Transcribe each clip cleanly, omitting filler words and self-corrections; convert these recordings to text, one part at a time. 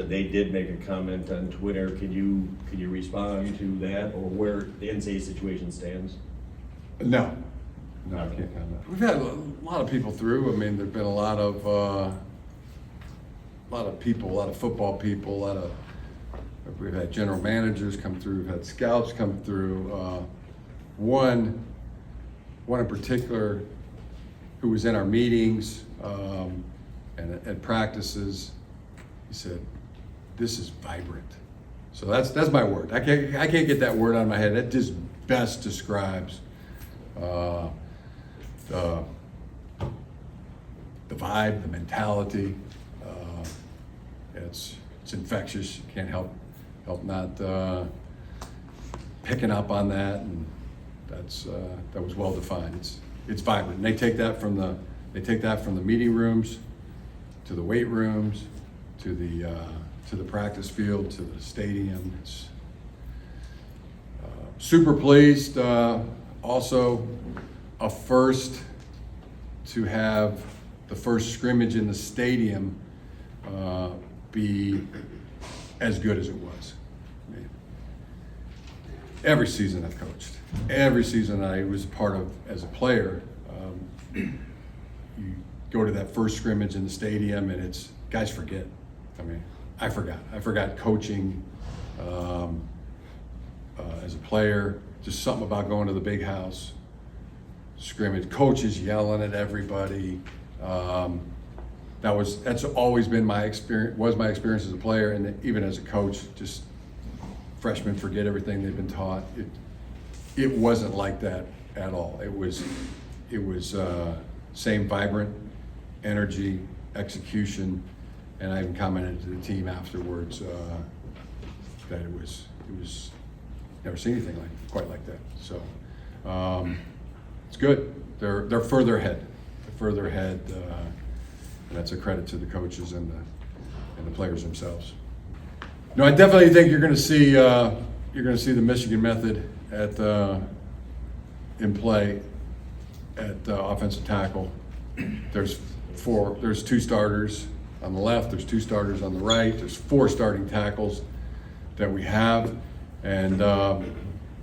they did make a comment on Twitter. Can you respond to that, or where the NCAA situation stands? No, I can't comment. We've had a lot of people through. I mean, there've been a lot of people, a lot of football people, we've had general managers come through, we've had scouts come through. One in particular who was in our meetings and at practices, he said, "This is vibrant." So that's my word. I can't get that word out of my head. That just best describes the vibe, the mentality. It's infectious. You can't help not picking up on that, and that was well defined. It's vibrant. And they take that from the meeting rooms to the weight rooms to the practice field to the stadium. It's super pleased. Also, a first to have the first scrimmage in the stadium be as good as it was. I mean, every season I've coached, every season I was part of as a player, you go to that first scrimmage in the stadium and it's, guys forget. I mean, I forgot coaching as a player, just something about going to the big house, scrimmage, coaches yelling at everybody. That's always been my experience as a player, and even as a coach. Just freshmen forget everything they've been taught. It wasn't like that at all. It was same vibrant energy, execution, and I even commented to the team afterwards that it was never seen anything quite like that. So it's good. They're further ahead. And that's a credit to the coaches and the players themselves. No, I definitely think you're going to see the Michigan method in play at offensive tackle. There's two starters on the left. There's two starters on the right. There's 4 starting tackles that we have, and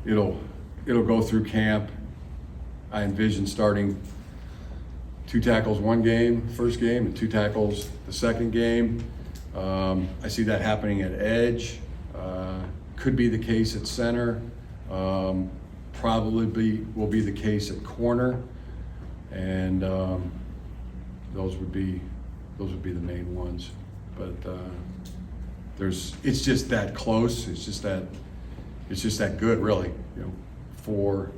it'll go through camp. I envision starting 2 tackles one game, first game, and 2 tackles the second game. I see that happening at edge. Could be the case at center. Probably will be the case at corner, and those would be the main ones. But it's just that close. It's just that good, really. You know, four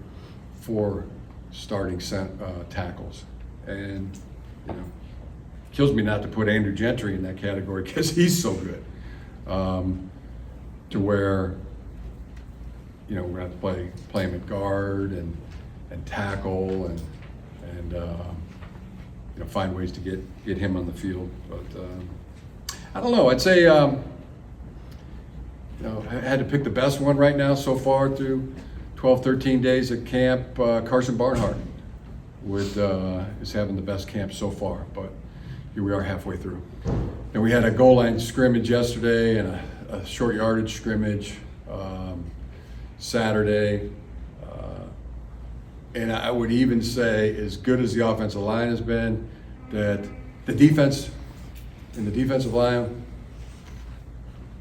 starting tackles. And kills me not to put Andrew Gentry in that category because he's so good. To where we're gonna have to play him at guard and tackle and find ways to get him on the field. But I don't know. I'd say I had to pick the best one right now so far through 12, 13 days at camp. Carson Barnhart is having the best camp so far, but here we are halfway through. And we had a goal line scrimmage yesterday and a short yardage scrimmage Saturday. And I would even say, as good as the offensive line has been, that the defense and the defensive line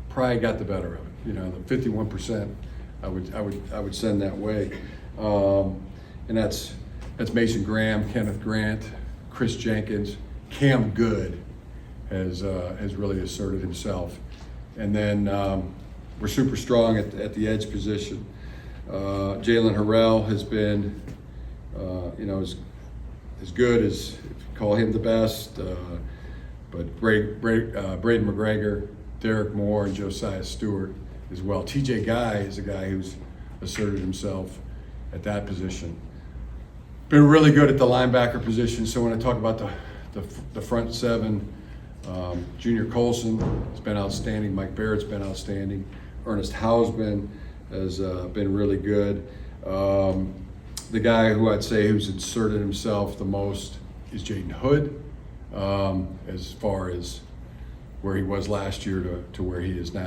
probably got the better of it. The 51% I would send that way. And that's Mason Graham, Kenneth Grant, Chris Jenkins. Cam Good has really asserted himself. And then we're super strong at the edge position. Jalen Harrell has been, as good as, if you call him the best, but Braden McGregor, Derek Moore, and Josiah Stewart as well. TJ Guy is a guy who's asserted himself at that position. Been really good at the linebacker position. So when I talk about the front 7, Junior Colson has been outstanding. Mike Barrett's been outstanding. Ernest Hausman has been really good. The guy who I'd say who's inserted himself the most is Jaden Hood, as far as where he was last year to where he is now.